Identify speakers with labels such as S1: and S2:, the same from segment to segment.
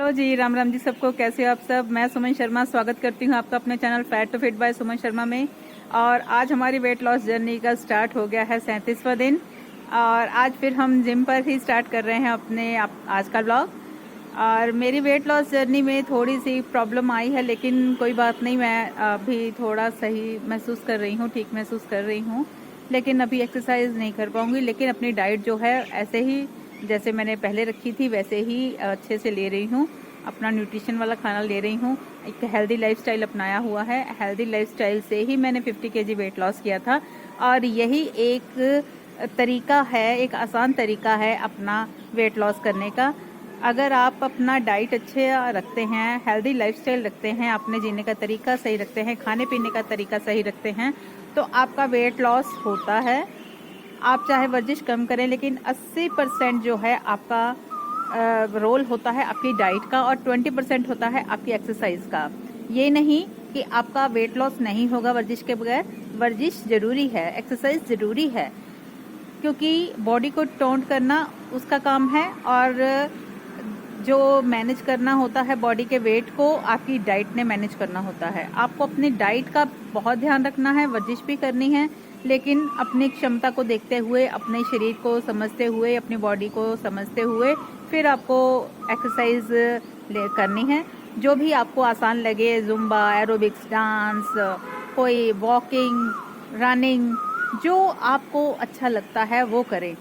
S1: Hello जी, राम राम जी सबको। कैसे हो आप सब? मैं सुमन शर्मा स्वागत करती हूँ आपका अपने channel fat to fit by Suman Sharma में। और आज हमारी वेट लॉस जर्नी का स्टार्ट हो गया है 37वां दिन। और आज फिर हम जिम पर ही स्टार्ट कर रहे हैं अपने आज का ब्लॉग। और मेरी वेट लॉस जर्नी में थोड़ी सी प्रॉब्लम आई है, लेकिन कोई बात नहीं, मैं अभी थोड़ा सही महसूस कर रही हूँ, ठीक महसूस कर रही हूँ। लेकिन अभी एक्सरसाइज नहीं कर पाऊँगी, लेकिन अपनी डाइट जो है ऐसे ही जैसे मैंने पहले रखी थी वैसे ही अच्छे से ले रही हूँ। अपना न्यूट्रिशन वाला खाना ले रही हूँ। एक हेल्दी लाइफस्टाइल अपनाया हुआ है। हेल्दी लाइफस्टाइल से ही मैंने 50 केजी वेट लॉस किया था। और यही एक तरीका है, एक आसान तरीका है अपना वेट लॉस करने का। अगर आप अपना डाइट अच्छे रखते हैं, हेल्दी लाइफस्टाइल रखते हैं, अपने जीने का तरीका सही रखते हैं, खाने पीने का तरीका सही रखते हैं, तो आपका वेट लॉस होता है। आप चाहे वर्जिश कम करें, लेकिन 80% जो है आपका रोल होता है आपकी डाइट का, और 20% होता है आपकी एक्सरसाइज का। ये नहीं कि आपका वेट लॉस नहीं होगा वर्जिश के बगैर। वर्जिश ज़रूरी है, एक्सरसाइज ज़रूरी है, क्योंकि बॉडी को टोन करना उसका काम है। और जो मैनेज करना होता है बॉडी के वेट को, आपकी डाइट ने मैनेज करना होता है। आपको अपनी डाइट का बहुत ध्यान रखना है, वर्जिश भी करनी है, लेकिन अपनी क्षमता को देखते हुए, अपने शरीर को समझते हुए, अपनी बॉडी को समझते हुए फिर आपको एक्सरसाइज करनी है। जो भी आपको आसान लगे, जुम्बा, एरोबिक्स, डांस, कोई वॉकिंग, रनिंग, जो आपको अच्छा लगता है वो करें।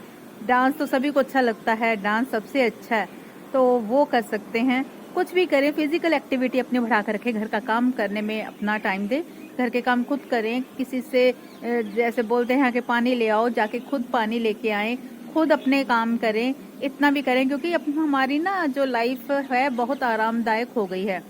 S1: डांस तो सभी को अच्छा लगता है, डांस सबसे अच्छा है, तो वो कर सकते हैं। कुछ भी करें, फिजिकल एक्टिविटी अपनी बढ़ा कर रखें, घर का काम करने में अपना टाइम दें, घर के काम खुद करें। किसी से जैसे बोलते हैं कि पानी ले आओ, जाके खुद पानी लेके आएं, खुद अपने काम करें। इतना भी करें, क्योंकि अब हमारी ना जो लाइफ है बहुत आरामदायक हो गई है।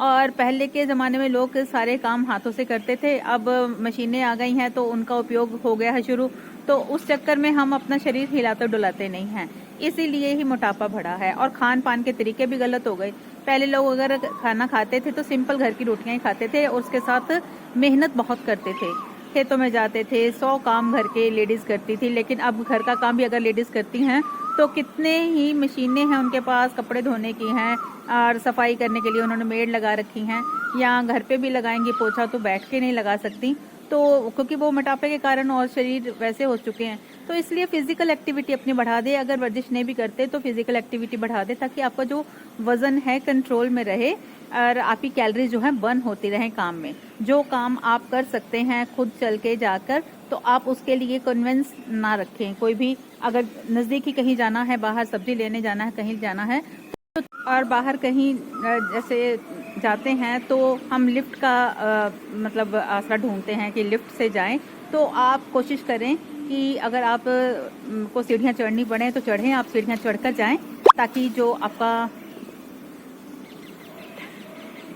S1: और पहले के ज़माने में लोग सारे काम हाथों से करते थे, अब मशीनें आ गई हैं तो उनका उपयोग हो गया है शुरू। तो उस चक्कर में हम अपना शरीर हिलाते डुलाते नहीं हैं, इसीलिए ही मोटापा बढ़ा है। और खान पान के तरीके भी गलत हो गए। पहले लोग अगर खाना खाते थे तो सिंपल घर की रोटियां ही खाते थे, और उसके साथ मेहनत बहुत करते थे। खेतों में जाते थे, 100 काम घर के लेडीज़ करती थी। लेकिन अब घर का काम भी अगर लेडीज़ करती हैं तो कितने ही मशीनें हैं उनके पास, कपड़े धोने की हैं और सफाई करने के लिए उन्होंने मेड लगा रखी हैं, या घर पे भी लगाएंगी पोछा तो बैठ के नहीं लगा सकती। तो क्योंकि वो मोटापे के कारण और शरीर वैसे हो चुके हैं, तो इसलिए फिजिकल एक्टिविटी अपनी बढ़ा दे। अगर वर्जिश नहीं भी करते तो फिजिकल एक्टिविटी बढ़ा दे, ताकि आपका जो वजन है कंट्रोल में रहे और आपकी कैलोरीज जो है बर्न होती रहे काम में। जो काम आप कर सकते हैं खुद चल के जाकर, तो आप उसके लिए कन्वेंस ना रखें। कोई भी अगर नज़दीक ही कहीं जाना है, बाहर सब्जी लेने जाना है, कहीं जाना है, और बाहर कहीं जैसे जाते हैं तो हम लिफ्ट का मतलब आसरा ढूंढते हैं कि लिफ्ट से जाएं। तो आप कोशिश करें कि अगर आप को सीढ़ियां चढ़नी पड़े तो चढ़ें, आप सीढ़ियां चढ़कर जाएं, ताकि जो आपका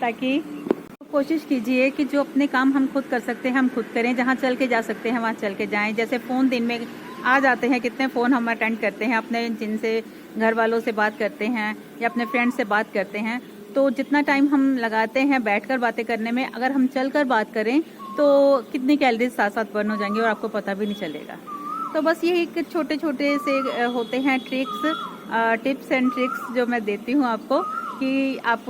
S1: ताकि कोशिश कीजिए कि जो अपने काम हम खुद कर सकते हैं हम खुद करें। जहाँ चल के जा सकते हैं वहाँ चल के जाएं। जैसे फ़ोन दिन में आ जाते हैं, कितने फ़ोन हम अटेंड करते हैं, अपने जिनसे घर वालों से बात करते हैं या अपने फ्रेंड से बात करते हैं। तो जितना टाइम हम लगाते हैं बैठकर बातें करने में, अगर हम चलकर बात करें तो कितनी कैलोरीज साथ साथ बर्न हो जाएंगी और आपको पता भी नहीं चलेगा। तो बस ये एक छोटे छोटे से होते हैं टिप्स एंड ट्रिक्स जो मैं देती हूँ आपको, कि आप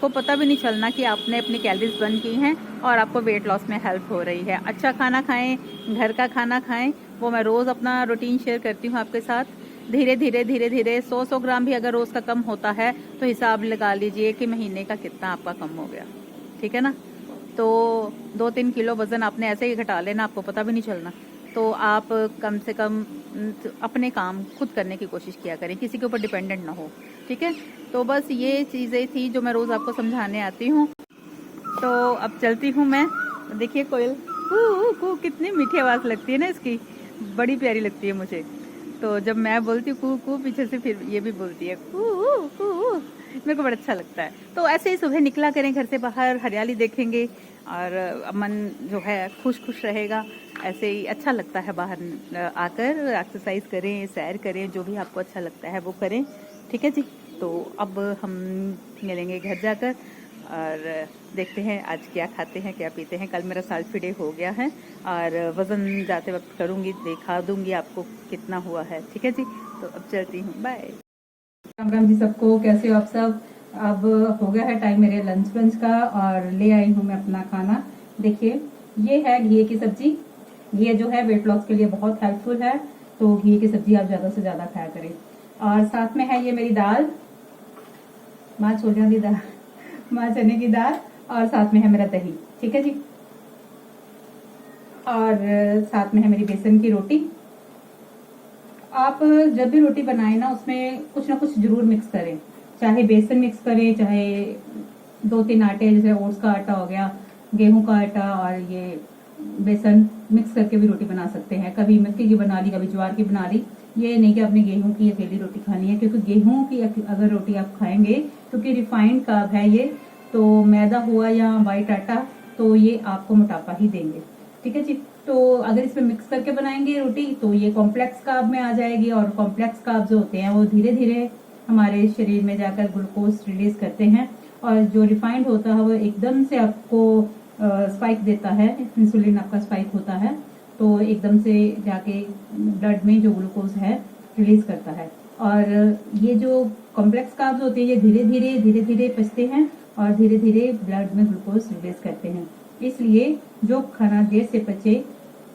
S1: को पता भी नहीं चलना कि आपने अपनी कैलोरीज बर्न की हैं और आपको वेट लॉस में हेल्प हो रही है। अच्छा खाना खाएं, घर का खाना खाएं, वो मैं रोज़ अपना रूटीन शेयर करती हूँ आपके साथ। धीरे धीरे 100 ग्राम भी अगर रोज़ का कम होता है तो हिसाब लगा लीजिए कि महीने का कितना आपका कम हो गया। ठीक है ना? तो 2-3 किलो वज़न आपने ऐसे ही घटा लेना, आपको पता भी नहीं चलना। तो आप कम से कम अपने काम खुद करने की कोशिश किया करें, किसी के ऊपर डिपेंडेंट ना हो। ठीक है? तो बस ये चीज़ें थी जो मैं रोज़ आपको समझाने आती हूँ। तो अब चलती हूँ मैं। देखिए कोयल कू कू कितनी मीठी आवाज़ लगती है ना इसकी, बड़ी प्यारी लगती है मुझे। तो जब मैं बोलती हूँ कू कू, पीछे से फिर ये भी बोलती है कू कू, मेरे को बड़ा अच्छा लगता है। तो ऐसे ही सुबह निकला करें घर से बाहर, हरियाली देखेंगे और मन जो है खुश खुश रहेगा। ऐसे ही अच्छा लगता है बाहर आकर एक्सरसाइज करें, सैर करें, जो भी आपको अच्छा लगता है वो करें। ठीक है जी? तो अब हम मिलेंगे घर जाकर और देखते हैं आज क्या खाते हैं, क्या पीते हैं। कल मेरा सेल्फी डे हो गया है और वज़न जाते वक्त करूँगी, दिखा दूँगी आपको कितना हुआ है। ठीक है जी? तो अब चलती हूँ, बाय। राम राम जी सबको, कैसे हो आप सब। अब हो गया है टाइम मेरे लंच का और ले आई हूँ मैं अपना खाना। देखिए, ये है घी की सब्जी। घी जो है वेट लॉस के लिए बहुत हेल्पफुल है, तो घी की सब्जी आप ज्यादा से ज्यादा खाया करें। और साथ में है ये मेरी दाल, माँ छोलियों की दाल, माँ चने की दाल, और साथ में है मेरा दही। ठीक है जी। और साथ में है मेरी बेसन की रोटी। आप जब भी रोटी बनाए ना, उसमें कुछ ना कुछ जरूर मिक्स करें। चाहे बेसन मिक्स करें, चाहे 2-3 आटे, जैसे ओट्स का आटा हो गया, गेहूं का आटा और ये बेसन मिक्स करके भी रोटी बना सकते हैं। कभी मक्की की बना ली, कभी ज्वार की बना ली। ये नहीं कि आपने गेहूं की अकेली रोटी खानी है, क्योंकि गेहूं की अगर रोटी आप खाएंगे, क्योंकि रिफाइंड कार्ब है ये, तो मैदा हुआ या वाइट आटा, तो ये आपको मोटापा ही देंगे। ठीक है जी। तो अगर इसमें मिक्स करके बनाएंगे रोटी, तो ये कॉम्प्लेक्स कार्ब में आ जाएगी, और कॉम्प्लेक्स कार्ब जो होते हैं वो धीरे धीरे हमारे शरीर में जाकर ग्लूकोज रिलीज करते हैं, और जो रिफाइंड होता है वो एकदम से आपको स्पाइक देता है। इंसुलिन आपका स्पाइक होता है, तो एकदम से जाके ब्लड में जो ग्लूकोज है रिलीज करता है। और ये जो कॉम्प्लेक्स कार्ब्स होते हैं, ये धीरे धीरे पचते हैं और धीरे धीरे ब्लड में ग्लूकोज रिलीज करते हैं। इसलिए जो खाना देर से पचे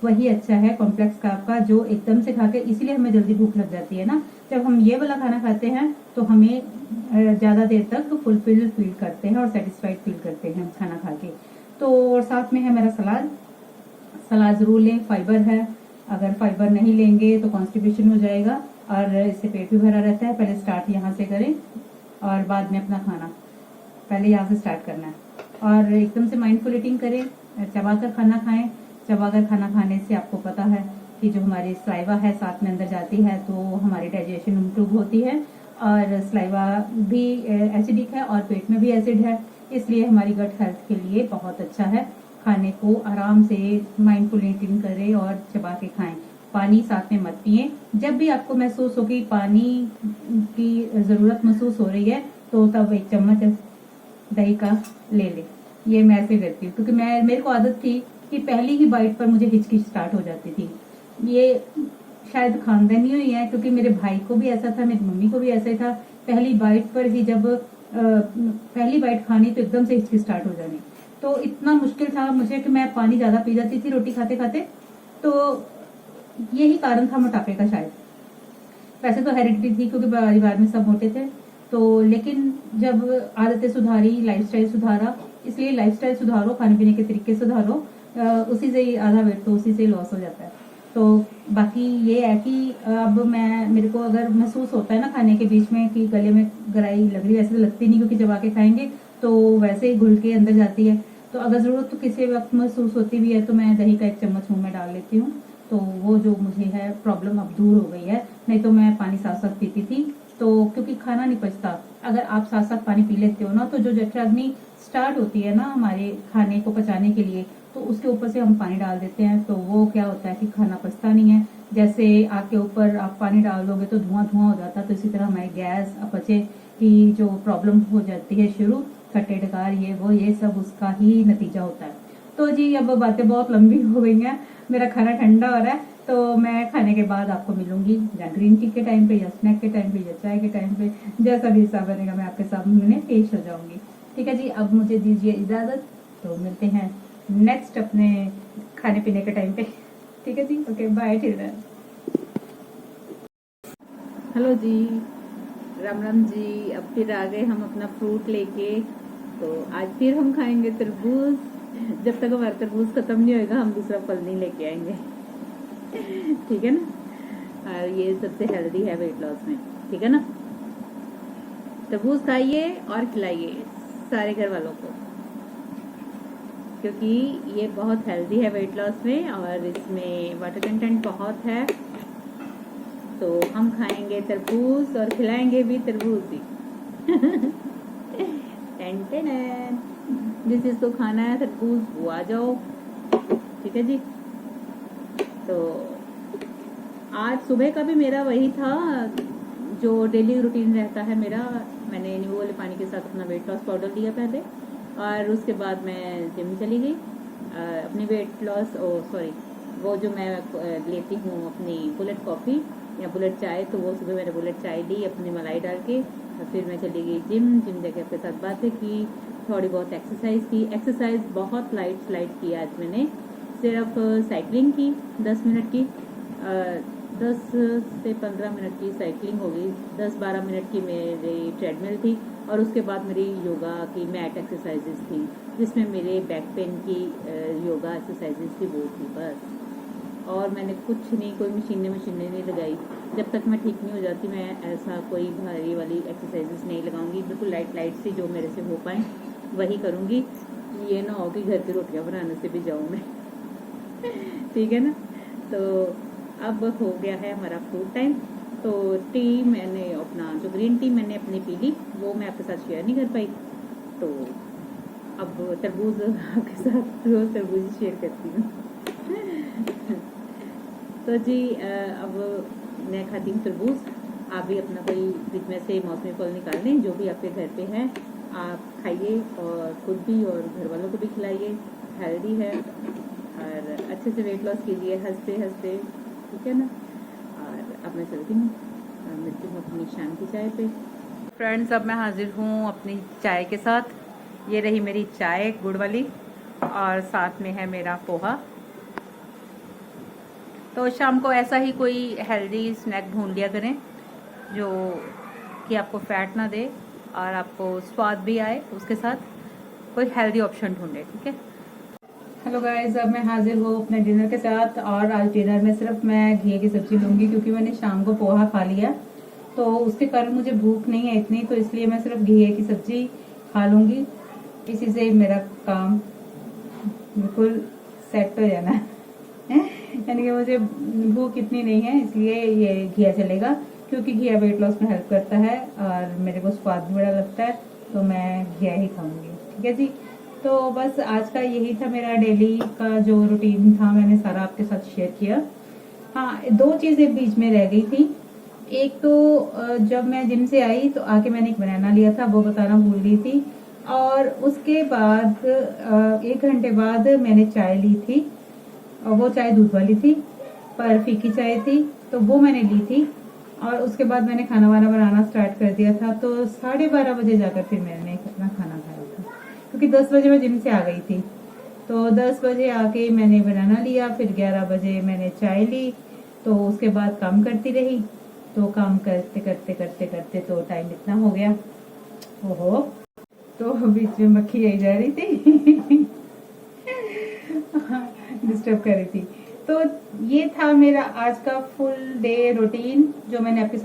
S1: वही अच्छा है कॉम्प्लेक्स कार्ब का, जो एकदम से खाके, इसीलिए हमें जल्दी भूख लग जाती है ना। जब हम ये वाला खाना खाते हैं तो हमें ज्यादा देर तक फुलफिल फील करते हैं और सेटिस्फाइड फील करते हैं खाना खा के। तो और साथ में है मेरा सलाद। सलाद जरूर लें, फाइबर है। अगर फाइबर नहीं लेंगे तो कॉन्स्टिपेशन हो जाएगा, और इससे पेट भी भरा रहता है। पहले स्टार्ट यहाँ से करें और बाद में अपना खाना, पहले यहाँ से स्टार्ट करना है। और एकदम से माइंडफुल ईटिंग करें, चबाकर खाना खाएं। चबाकर खाना खाने से आपको पता है कि जो हमारी स्लाइवा है साथ में अंदर जाती है, तो हमारी डाइजेशन इम्प्रूव होती है। और स्लाइवा भी एसिडिक है और पेट में भी एसिड है, इसलिए हमारी गट हेल्थ के लिए बहुत अच्छा है। खाने को आराम से माइंडफुल ईटिंग करें और चबा के खाएं। पानी साथ में मत पिए। जब भी आपको महसूस हो कि पानी की जरूरत महसूस हो रही है, तो तब 1 चम्मच दही का ले ले। ये मैं ऐसे करती हूँ, क्योंकि मेरे को आदत थी कि पहली ही बाइट पर मुझे हिचकिच स्टार्ट हो जाती थी। ये शायद खानदानी हुई है, क्योंकि मेरे भाई को भी ऐसा था, मेरी मम्मी को भी ऐसा ही था। पहली बाइट पर ही जब पहली बाइट खानी तो एकदम से हिचकिच स्टार्ट हो जानी। तो इतना मुश्किल था मुझे कि मैं पानी ज्यादा पी जाती थी रोटी खाते खाते। तो यही कारण था मोटापे का शायद। वैसे तो हेरिडिटी थी, क्योंकि परिवार में सब मोटे थे। तो लेकिन जब आदतें सुधारी, लाइफस्टाइल सुधारा, इसलिए लाइफस्टाइल सुधारो, खाने पीने के तरीके सुधारो, उसी से ही आधा वेट तो उसी से लॉस हो जाता है। तो बाकी ये है कि अब मेरे को अगर महसूस होता है ना खाने के बीच में कि गले में गराई लग रही है, वैसे तो लगती नहीं, क्योंकि चबा के खाएंगे तो वैसे ही घुल के अंदर जाती है। तो अगर जरूरत तो किसी वक्त महसूस होती भी है, तो मैं दही का 1 चम्मच मुंह में डाल लेती हूँ। तो वो जो मुझे है प्रॉब्लम अब दूर हो गई है। नहीं तो मैं पानी साथ साथ पीती थी, तो क्योंकि खाना नहीं पचता। अगर आप साथ साथ पानी पी लेते हो ना, तो जो जठराग्नि स्टार्ट होती है ना हमारे खाने को पचाने के लिए, तो उसके ऊपर से हम पानी डाल देते हैं, तो वो क्या होता है कि खाना पचता नहीं है। जैसे आग के ऊपर आप पानी डाल दोगे तो धुआं धुआं हो जाता है, तो इसी तरह हमारी गैस, अपचे की जो प्रॉब्लम हो जाती है शुरू, खट्टे डकार, ये सब उसका ही नतीजा होता है। तो जी, अब बातें बहुत लंबी हो गई हैं। मेरा खाना ठंडा हो रहा है, तो मैं खाने के बाद आपको मिलूंगी, या ग्रीन टी के टाइम पे, या स्नैक के टाइम पे, या चाय के टाइम पे, जैसा भी हिसाब बनेगा मैं आपके सामने पेश हो जाऊंगी। ठीक है जी, अब मुझे दीजिए इजाजत, तो मिलते हैं नेक्स्ट अपने खाने पीने के टाइम पे। ठीक है जी, ओके बाय, चिल्ड्रन। हेलो जी, राम राम जी। अब फिर आ गए हम अपना फ्रूट लेके। तो आज फिर हम खाएंगे तरबूज। जब तक हमारा तरबूज खत्म नहीं होएगा, हम दूसरा फल नहीं लेके आएंगे। ठीक है ना। और ये सबसे हेल्दी है वेट लॉस में, ठीक है ना। तरबूज खाइए और खिलाइए सारे घर वालों को, क्योंकि ये बहुत हेल्दी है वेट लॉस में, और इसमें वाटर कंटेंट बहुत है। तो हम खाएंगे तरबूज और खिलाएंगे भी तरबूज ही। जिस जिसको खाना है तरबूज वो आ जाओ। ठीक है जी। तो आज सुबह का भी मेरा वही था जो डेली रूटीन रहता है मेरा। मैंने नींबू वाले पानी के साथ अपना वेट लॉस पाउडर लिया पहले, और उसके बाद मैं जिम चली गई। अपनी वेट लॉस वो जो मैं लेती हूँ अपनी बुलेट कॉफ़ी,
S2: या बुलेट चाय, तो वो सुबह मैंने बुलेट चाय ली अपनी मलाई डाल के, और फिर मैं चली गई जिम जाके आपके साथ बातें की, थोड़ी बहुत एक्सरसाइज की। एक्सरसाइज बहुत लाइट की आज मैंने, सिर्फ साइकिलिंग की 10 मिनट की, 10 से 15 मिनट की साइकिलिंग हो गई, 10-12 मिनट की मेरी ट्रेडमिल थी, और उसके बाद मेरी योगा की मैट एक्सरसाइजेज थी, जिसमें मेरे बैक पेन की योगा एक्सरसाइजेज थी, वो थी बस। और मैंने कुछ नहीं, कोई मशीनें नहीं लगाई। जब तक मैं ठीक नहीं हो जाती मैं ऐसा कोई भारी वाली एक्सरसाइजेज नहीं लगाऊंगी, बिल्कुल लाइट सी जो मेरे से हो पाए वही करूँगी। ये ना हो कि घर की रोटियाँ बनाने से भी जाऊँ मैं ठीक है ना। तो अब हो गया है हमारा फ्रूट टाइम। तो टी मैंने अपना जो ग्रीन टी मैंने अपनी पी ली, वो मैं आपके साथ शेयर नहीं कर पाई। तो अब तरबूज आपके साथ रोज तरबूज शेयर करती हूँ तो जी अब मैं खाती हूँ तरबूज। आप भी अपना कोई फ्रिज में से मौसमी फल निकाल लें, जो भी आपके घर पे है आप खाइए, और खुद भी और घर वालों को भी खिलाइए। हेल्दी है और अच्छे से वेट लॉस कीजिए हंसते हंसते, ठीक है ना। और अब मैं चलती हूँ, मिलती हूँ अपनी शाम की चाय पे।
S1: फ्रेंड्स, अब मैं हाजिर हूँ अपनी चाय के साथ। ये रही मेरी चाय गुड़ वाली, और साथ में है मेरा पोहा। तो शाम को ऐसा ही कोई हेल्दी स्नैक ढूंढ लिया करें जो कि आपको फैट ना दे और आपको स्वाद भी आए, उसके साथ कोई हेल्दी ऑप्शन ढूंढे, ठीक है। हेलो गाइस, अब मैं हाजिर हूँ अपने डिनर के साथ, और आज डिनर में सिर्फ मैं घी की सब्जी लूँगी, क्योंकि मैंने शाम को पोहा खा लिया, तो उसके कारण मुझे भूख नहीं है इतनी, तो इसलिए मैं सिर्फ घी की सब्जी खा लूँगी। इसी से मेरा काम बिल्कुल सेट हो जाना यानी कि मुझे भूख इतनी नहीं है, इसलिए ये घिया चलेगा, क्योंकि घिया वेट लॉस में हेल्प करता है और मेरे को स्वाद भी बड़ा लगता है, तो मैं घिया ही खाऊंगी, ठीक है जी। तो बस आज का यही था मेरा डेली का जो रूटीन था, मैंने सारा आपके साथ शेयर किया। हाँ, दो चीजें बीच में रह गई थी। एक तो जब मैं जिम से आई तो आके मैंने एक बनाना लिया था, वो बताना भूल गई थी। और उसके बाद 1 घंटे बाद मैंने चाय ली थी, और वो चाय दूध वाली थी, पर फीकी चाय थी, तो वो मैंने ली थी। और उसके बाद मैंने खाना वाना बनाना स्टार्ट कर दिया था, तो 12:30 बजे जाकर फिर मैंने अपना खाना खाया था, क्योंकि 10 बजे मैं जिम से आ गई थी। तो 10 बजे आके मैंने बनाना लिया, फिर 11 बजे मैंने चाय ली, तो उसके बाद काम करती रही। तो काम करते करते करते करते तो टाइम इतना हो गया, ओहो, तो बीच में मक्खी आई जा रही थी डिस्टर्ब कर रही थी। तो ये था मेरा आज का फुल डे रूटीन जो मैंने आपके